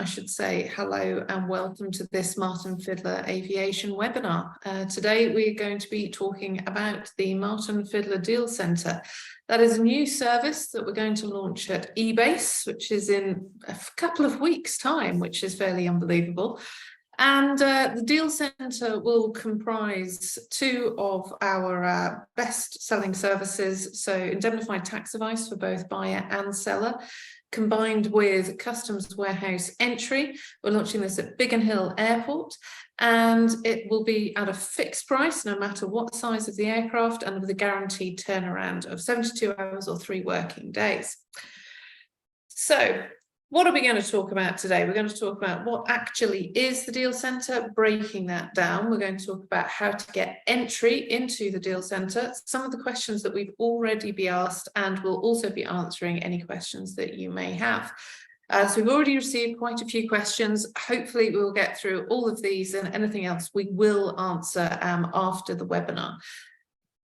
I should say hello and welcome to this Martyn Fiddler aviation webinar. Today we're going to be talking about the Martyn Fiddler Deal Centre. That is a new service that we're going to launch at eBase, which is in a couple of weeks' time, which is fairly unbelievable. And the Deal Centre will comprise two of our best-selling services, so indemnified tax advice for both buyer and seller, combined with customs warehouse entry. We're launching this at Biggin Hill Airport, and it will be at a fixed price no matter what size of the aircraft, and with a guaranteed turnaround of 72 hours or 3 working days. So what are we going to talk about today? We're going to talk about what actually is the Deal Centre, breaking that down. We're going to talk about how to get entry into the Deal Centre, some of the questions that we've already been asked, and we'll also be answering any questions that you may have. So we've already received quite a few questions. Hopefully we'll get through all of these, and anything else we will answer after the webinar.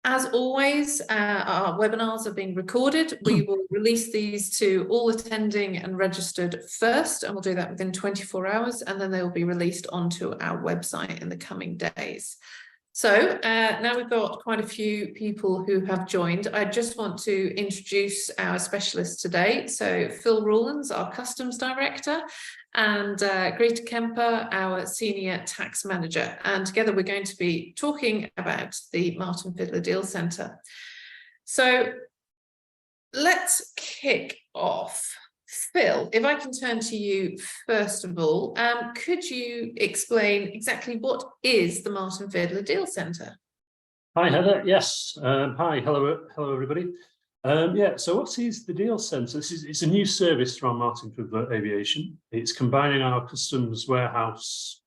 As always, our webinars are being recorded. We will release these to all attending and registered first, and we'll do that within 24 hours, and then they will be released onto our website in the coming days. So now we've got quite a few people who have joined. I just want to introduce our specialists today. So Phil Rawlins, our Customs Director, and Greta Kemper, our Senior Tax Manager. And together we're going to be talking about the Martyn Fiddler Deal Centre. So let's kick off. Phil, if I can turn to you first of all, could you explain exactly what is the Martyn Fiddler Deal Centre? Hi Heather, yes. Hi, hello everybody. So what is the Deal Centre? It's a new service from Martyn Fiddler Aviation. It's combining our customs warehouse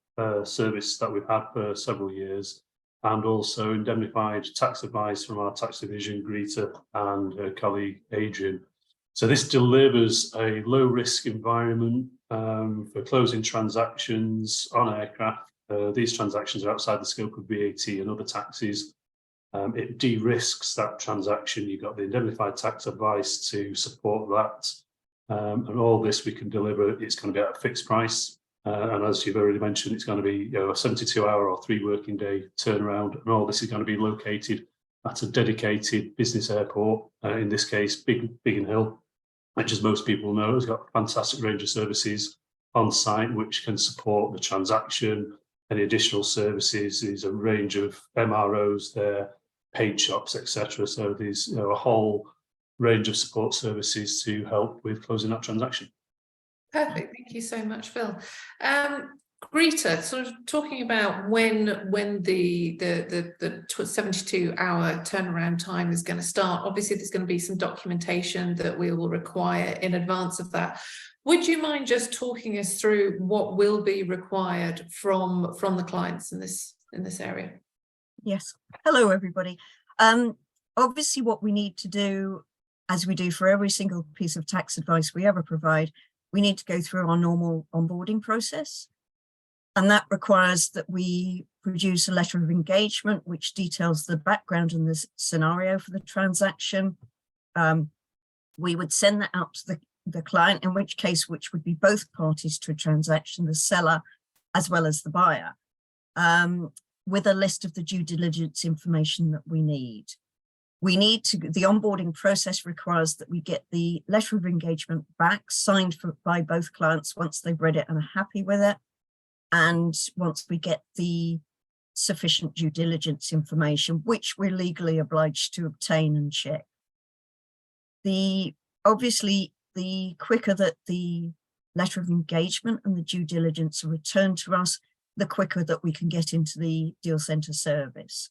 service that we've had for several years, and also indemnified tax advice from our tax division, Greta, and her colleague Adrian. So this delivers a low-risk environment for closing transactions on aircraft. These transactions are outside the scope of VAT and other taxes. It de-risks that transaction. You've got the indemnified tax advice to support that. And all this we can deliver. It's going to be at a fixed price. And as you've already mentioned, it's going to be a 72-hour or 3 working day turnaround. And all this is going to be located at a dedicated business airport, in this case, Biggin Hill, which, as most people know, has got a fantastic range of services on site which can support the transaction. Any additional services, there's a range of MROs there, paid shops, etc. So there's a whole range of support services to help with closing that transaction. Perfect, thank you so much, Phil. Greta, sort of talking about when the 72-hour turnaround time is going to start. Obviously, there's going to be some documentation that we will require in advance of that. Would you mind just talking us through what will be required from the clients in this area? Yes. Hello, everybody. Obviously, what we need to do, as we do for every single piece of tax advice we ever provide, we need to go through our normal onboarding process. And that requires that we produce a letter of engagement, which details the background and the scenario for the transaction. We would send that out to the client, in which would be both parties to a transaction, the seller as well as the buyer, with a list of the due diligence information that we need. The onboarding process requires that we get the letter of engagement back, signed by both clients once they've read it and are happy with it. And once we get the sufficient due diligence information, which we're legally obliged to obtain and check. Obviously, the quicker that the letter of engagement and the due diligence are returned to us, the quicker that we can get into the Deal Centre service.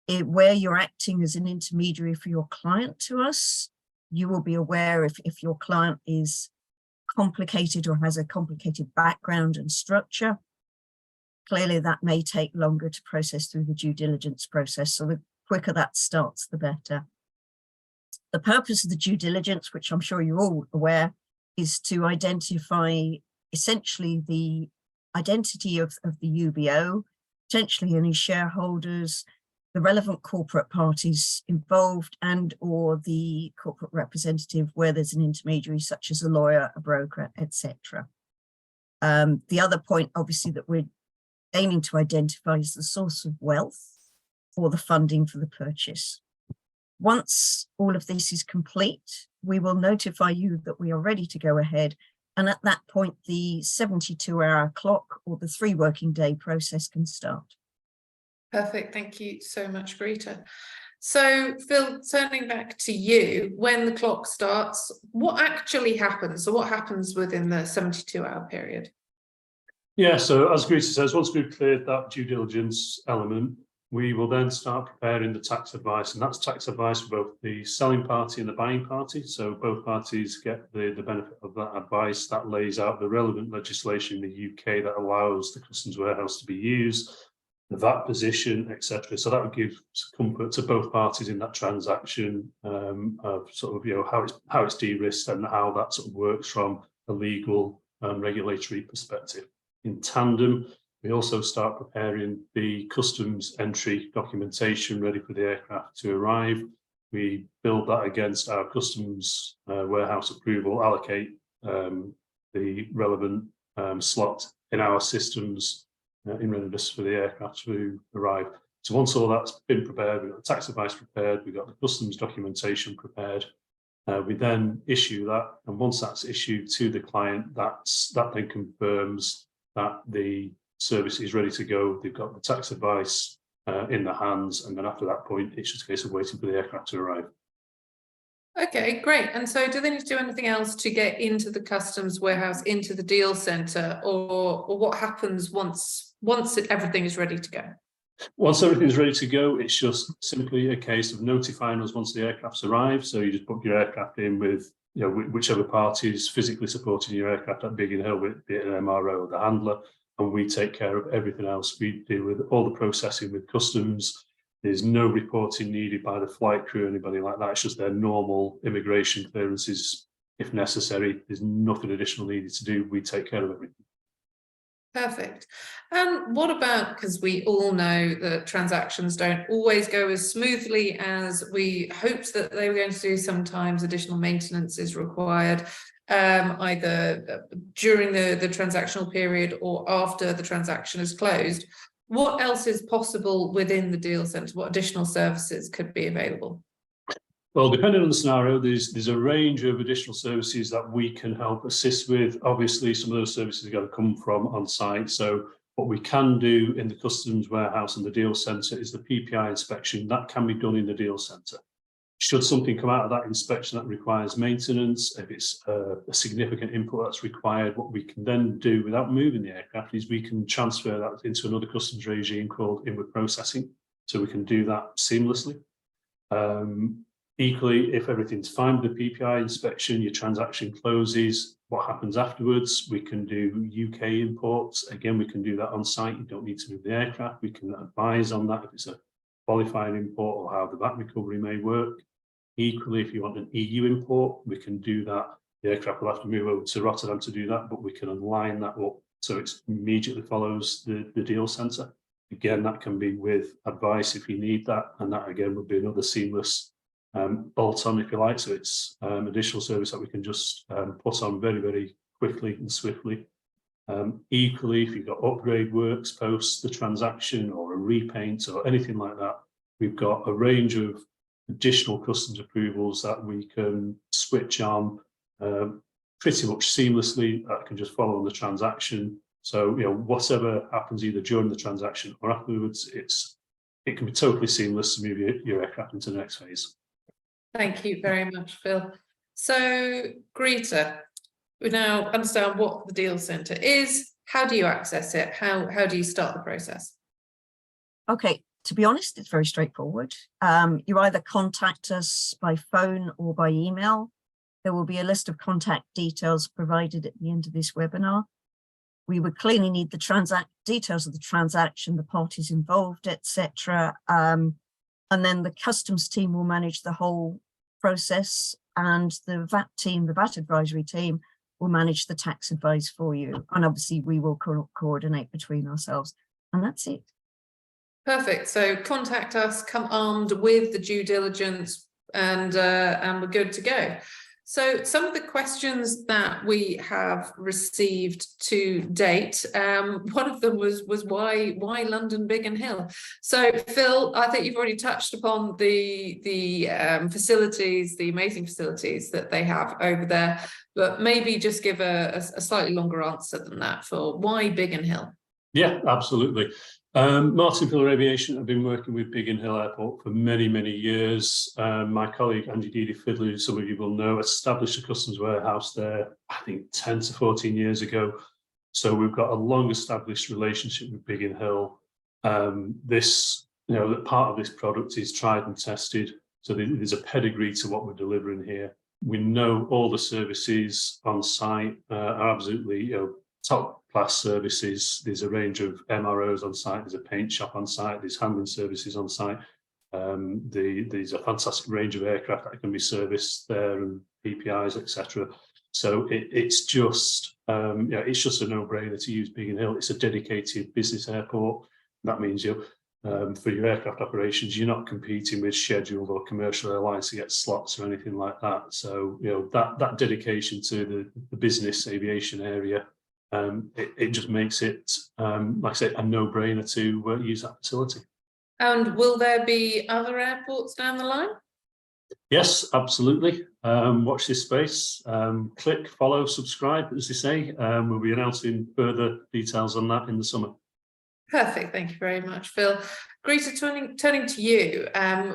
Where you're acting as an intermediary for your client to us, you will be aware if your client is complicated or has a complicated background and structure. Clearly, that may take longer to process through the due diligence process. So the quicker that starts, the better. The purpose of the due diligence, which I'm sure you're all aware, is to identify essentially the identity of the UBO, potentially any shareholders, the relevant corporate parties involved, and or the corporate representative where there's an intermediary such as a lawyer, a broker, etc. The other point, obviously, that we're aiming to identify is the source of wealth for the funding for the purchase. Once all of this is complete, we will notify you that we are ready to go ahead. And at that point, the 72-hour clock or the 3 working day process can start. Perfect. Thank you so much, Greta. So, Phil, turning back to you, when the clock starts, what actually happens? So what happens within the 72-hour period? Yeah, so as Greta says, once we've cleared that due diligence element, we will then start preparing the tax advice, and that's tax advice for both the selling party and the buying party. So both parties get the benefit of that advice. That lays out the relevant legislation in the UK that allows the customs warehouse to be used, the VAT position, etc. So that would give comfort to both parties in that transaction, of sort of, you know, how it's de-risked and how that sort of works from a legal and regulatory perspective. In tandem, we also start preparing the customs entry documentation ready for the aircraft to arrive. We build that against our customs warehouse approval, allocate the relevant slot in our systems in readiness for the aircraft to arrive. So once all that's been prepared, we've got the tax advice prepared, we've got the customs documentation prepared. We then issue that, and once that's issued to the client, that then confirms that the service is ready to go. They've got the tax advice in their hands, and then after that point, it's just a case of waiting for the aircraft to arrive. Okay, great. And so do they need to do anything else to get into the customs warehouse, into the deal centre, or what happens once everything is ready to go? Once everything is ready to go, it's just simply a case of notifying us once the aircraft's arrived. So you just book your aircraft in with, you know, whichever party is physically supporting your aircraft at Biggin Hill, be it an MRO or the handler, and we take care of everything else. We deal with all the processing with customs. There's no reporting needed by the flight crew or anybody like that. It's just their normal immigration clearances if necessary. There's nothing additional needed to do. We take care of everything. Perfect. And what about, because we all know that transactions don't always go as smoothly as we hoped that they were going to do. Sometimes additional maintenance is required, either during the transactional period or after the transaction is closed. What else is possible within the deal centre? What additional services could be available? Well, depending on the scenario, there's a range of additional services that we can help assist with. Obviously, some of those services are going to come from on site. So what we can do in the customs warehouse and the deal centre is the PPI inspection. That can be done in the deal centre. Should something come out of that inspection that requires maintenance, if it's a significant input that's required, what we can then do without moving the aircraft is we can transfer that into another customs regime called inward processing. So we can do that seamlessly. Equally, if everything's fine with the PPI inspection, your transaction closes, what happens afterwards? We can do UK imports. Again, we can do that on site. You don't need to move the aircraft. We can advise on that if it's a qualifying import or how the VAT recovery may work. Equally, if you want an EU import, we can do that. The aircraft will have to move over to Rotterdam to do that, but we can align that up so it immediately follows the deal centre. Again, that can be with advice if you need that, and that again would be another seamless bolt-on, if you like. So it's additional service that we can just put on very, very quickly and swiftly. Equally, if you've got upgrade works post the transaction or a repaint or anything like that, we've got a range of additional customs approvals that we can switch on pretty much seamlessly. That can just follow on the transaction. So, you know, whatever happens either during the transaction or afterwards, it can be totally seamless to move your aircraft into the next phase. Thank you very much, Phil. So, Greta, we now understand what the deal centre is. How do you access it? How do you start the process? Okay, to be honest, it's very straightforward. You either contact us by phone or by email. There will be a list of contact details provided at the end of this webinar. We would clearly need the details of the transaction, the parties involved, etc. And then the customs team will manage the whole process, and the VAT team, the VAT advisory team, will manage the tax advice for you. And obviously we will coordinate between ourselves, and that's it. Perfect. So contact us, come armed with the due diligence, and we're good to go. So some of the questions that we have received to date, one of them was why London Biggin Hill? So Phil, I think you've already touched upon the facilities, the amazing facilities that they have over there, but maybe just give a slightly longer answer than that for why Biggin Hill? Yeah, absolutely. Martyn Fiddler Aviation have been working with Biggin Hill Airport for many, many years. My colleague Martyn Fiddler, who some of you will know, established a customs warehouse there, I think 10 to 14 years ago. So we've got a long-established relationship with Biggin Hill. This, part of this product is tried and tested. So there's a pedigree to what we're delivering here. We know all the services on site are absolutely, top class services. There's a range of MROs on site, there's a paint shop on site, there's handling services on site. There's a fantastic range of aircraft that can be serviced there and PPIs, etc. So it's just a no-brainer to use Biggin Hill. It's a dedicated business airport. That means for your aircraft operations, you're not competing with scheduled or commercial airlines to get slots or anything like that. So that dedication to the business aviation area, it just makes it, like I say, a no-brainer to use that facility. And will there be other airports down the line? Yes, absolutely. Watch this space. Click, follow, subscribe, as they say. We'll be announcing further details on that in the summer. Perfect. Thank you very much, Phil. Greta, turning to you,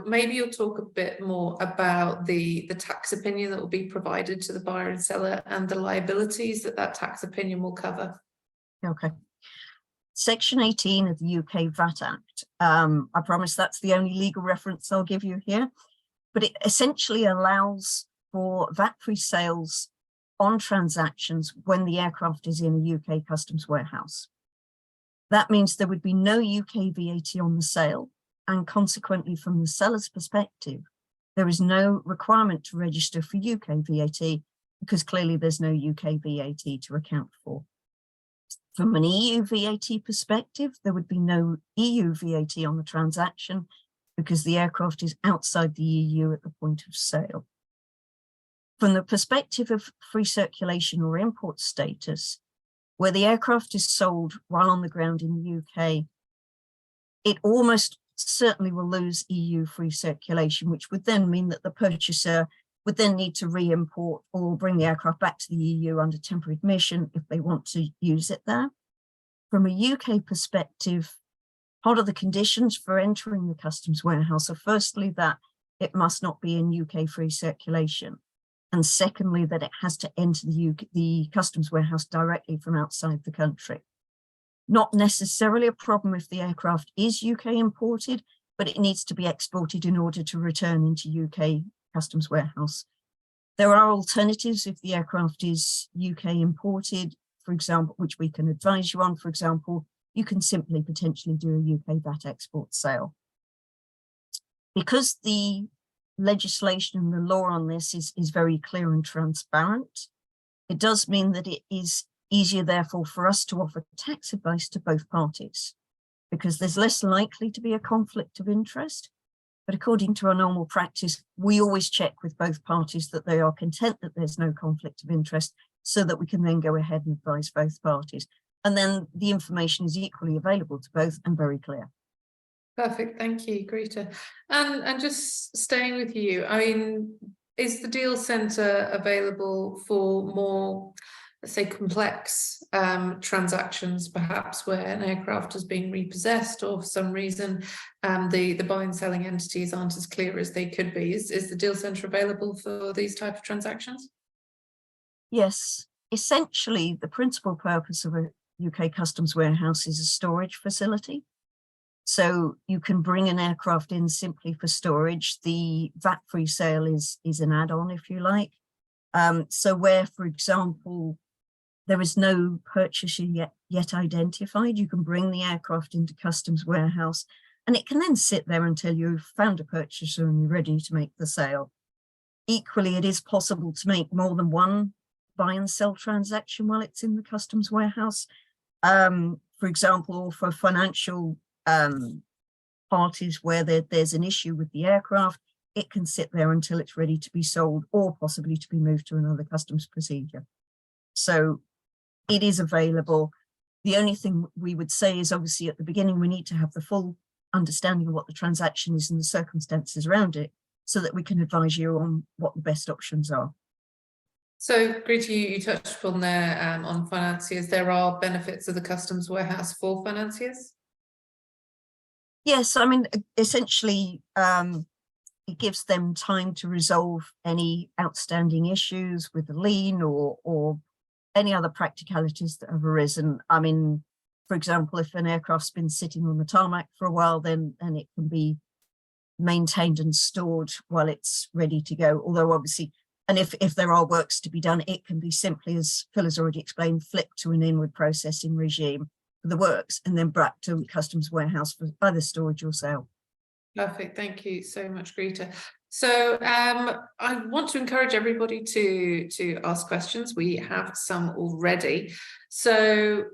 maybe you'll talk a bit more about the tax opinion that will be provided to the buyer and seller and the liabilities that tax opinion will cover. Okay. Section 18 of the UK VAT Act. I promise that's the only legal reference I'll give you here, but it essentially allows for VAT-free sales on transactions when the aircraft is in a UK customs warehouse. That means there would be no UK VAT on the sale, and consequently from the seller's perspective, there is no requirement to register for UK VAT because clearly there's no UK VAT to account for. From an EU VAT perspective, there would be no EU VAT on the transaction because the aircraft is outside the EU at the point of sale. From the perspective of free circulation or import status, where the aircraft is sold while on the ground in the UK, it almost certainly will lose EU free circulation, which would then mean that the purchaser would then need to re-import or bring the aircraft back to the EU under temporary admission if they want to use it there. From a UK perspective, part of the conditions for entering the customs warehouse are firstly that it must not be in UK free circulation. And secondly, that it has to enter the customs warehouse directly from outside the country. Not necessarily a problem if the aircraft is UK imported, but it needs to be exported in order to return into UK customs warehouse. There are alternatives if the aircraft is UK imported, for example, which we can advise you on. For example, you can simply potentially do a UK VAT export sale. Because the legislation and the law on this is very clear and transparent, it does mean that it is easier, therefore, for us to offer tax advice to both parties, because there's less likely to be a conflict of interest. But according to our normal practice, we always check with both parties that they are content that there's no conflict of interest, so that we can then go ahead and advise both parties. And then the information is equally available to both and very clear. Perfect, thank you, Greta. And just staying with you, I mean, is the deal centre available for more, let's say, complex transactions, perhaps where an aircraft has been repossessed or for some reason the buying and selling entities aren't as clear as they could be? Is the deal centre available for these type of transactions? Yes, essentially the principal purpose of a UK customs warehouse is a storage facility. So you can bring an aircraft in simply for storage. The VAT-free sale is an add-on, if you like. So where, for example, there is no purchaser yet identified, you can bring the aircraft into customs warehouse and it can then sit there until you've found a purchaser and you're ready to make the sale. Equally, it is possible to make more than one buy and sell transaction while it's in the customs warehouse. For example, or for financial parties where there's an issue with the aircraft, it can sit there until it's ready to be sold or possibly to be moved to another customs procedure. So it is available. The only thing we would say is obviously at the beginning, we need to have the full understanding of what the transaction is and the circumstances around it so that we can advise you on what the best options are. So, Greta, you touched upon there on financiers. There are benefits of the customs warehouse for financiers? Yes, I mean, essentially, it gives them time to resolve any outstanding issues with the lien or any other practicalities that have arisen. I mean, for example, if an aircraft's been sitting on the tarmac for a while, then it can be maintained and stored while it's ready to go. Although obviously, and if there are works to be done, it can be simply, as Phil has already explained, flipped to an inward processing regime for the works and then back to customs warehouse for either storage or sale. Perfect. Thank you so much, Greta. So I want to encourage everybody to ask questions. We have some already. So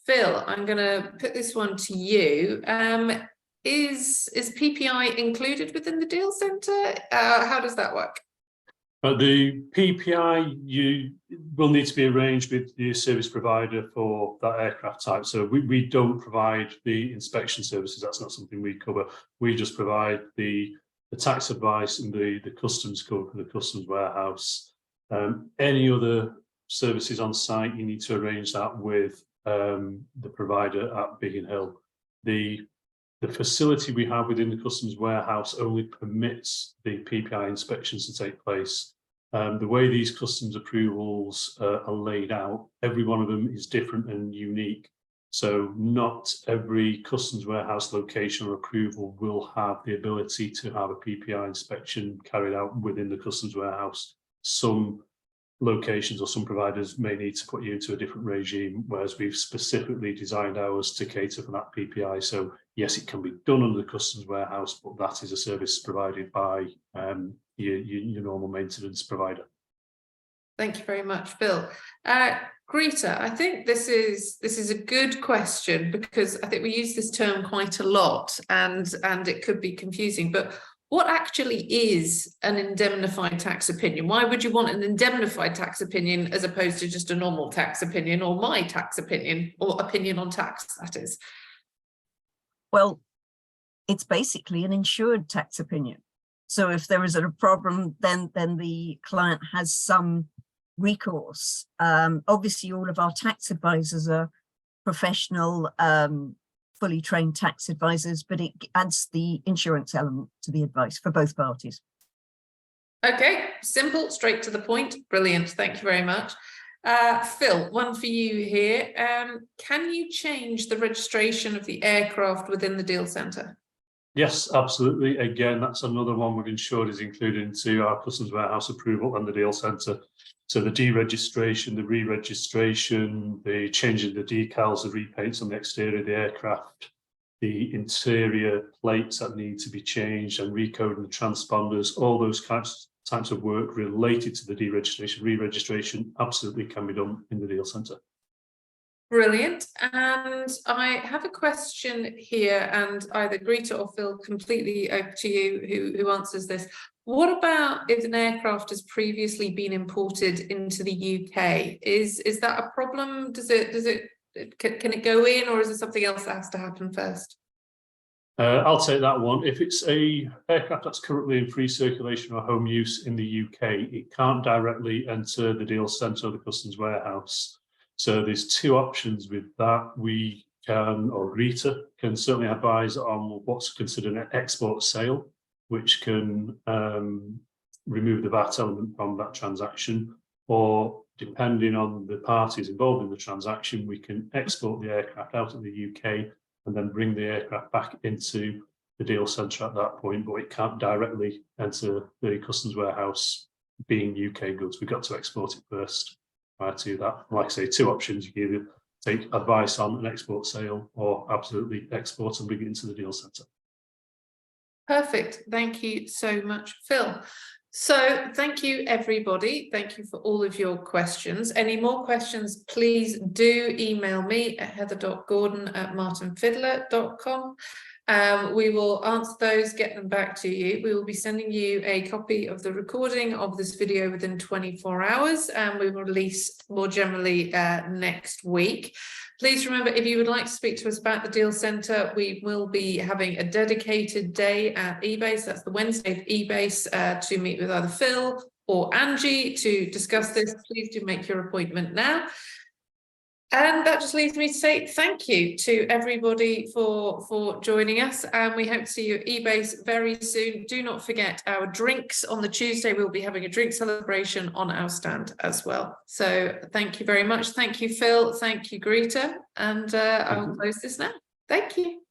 Phil, I'm going to put this one to you. Is PPI included within the deal centre? How does that work? The PPI, you will need to be arranged with your service provider for that aircraft type. So we don't provide the inspection services. That's not something we cover. We just provide the tax advice and the customs cover for the customs warehouse. Any other services on site, you need to arrange that with the provider at Biggin Hill. The facility we have within the customs warehouse only permits the PPI inspections to take place. The way these customs approvals are laid out, every one of them is different and unique. So not every customs warehouse location or approval will have the ability to have a PPI inspection carried out within the customs warehouse. Some locations or some providers may need to put you into a different regime, whereas we've specifically designed ours to cater for that PPI. So yes, it can be done under the customs warehouse, but that is a service provided by your normal maintenance provider. Thank you very much, Phil. Greta, I think this is a good question because I think we use this term quite a lot and it could be confusing, but what actually is an indemnified tax opinion? Why would you want an indemnified tax opinion as opposed to just a normal tax opinion or my tax opinion or opinion on tax, that is? Well, it's basically an insured tax opinion. So if there is a problem, then the client has some recourse. Obviously, all of our tax advisors are professional, fully trained tax advisors, but it adds the insurance element to the advice for both parties. Okay, simple, straight to the point. Brilliant. Thank you very much. Phil, one for you here. Can you change the registration of the aircraft within the deal centre? Yes, absolutely. Again, that's another one we've ensured is included into our customs warehouse approval and the deal centre. So the deregistration, the re-registration, the changing the decals, the repaints on the exterior of the aircraft, the interior plates that need to be changed and recoding the transponders, all those types of work related to the deregistration, re-registration absolutely can be done in the deal centre. Brilliant. And I have a question here, and either Greta or Phil, completely over to you who answers this. What about if an aircraft has previously been imported into the UK? Is that a problem? Can it go in, or is it something else that has to happen first? I'll take that one. If it's a aircraft that's currently in free circulation or home use in the UK, it can't directly enter the deal centre or the customs warehouse. So there's two options with that. We can, or Greta can certainly advise on what's considered an export sale, which can remove the VAT element from that transaction, or depending on the parties involved in the transaction, we can export the aircraft out of the UK and then bring the aircraft back into the deal centre at that point, but it can't directly enter the customs warehouse being UK goods. We've got to export it first prior to that. Like I say, two options. You can either take advice on an export sale or absolutely export and bring it into the deal centre. Perfect. Thank you so much, Phil. So thank you, everybody. Thank you for all of your questions. Any more questions, please do email me at heather.gordon@martynfiddler.com. We will answer those, get them back to you. We will be sending you a copy of the recording of this video within 24 hours, and we will release more generally next week. Please remember, if you would like to speak to us about the Deal Centre, we will be having a dedicated day at eBase. That's the Wednesday of eBase to meet with either Phil or Angie to discuss this. Please do make your appointment now. And that just leaves me to say thank you to everybody for joining us, and we hope to see you at eBase very soon. Do not forget our drinks on the Tuesday. We'll be having a drink celebration on our stand as well. So thank you very much. Thank you, Phil. Thank you, Greta. And I will close this now. Thank you.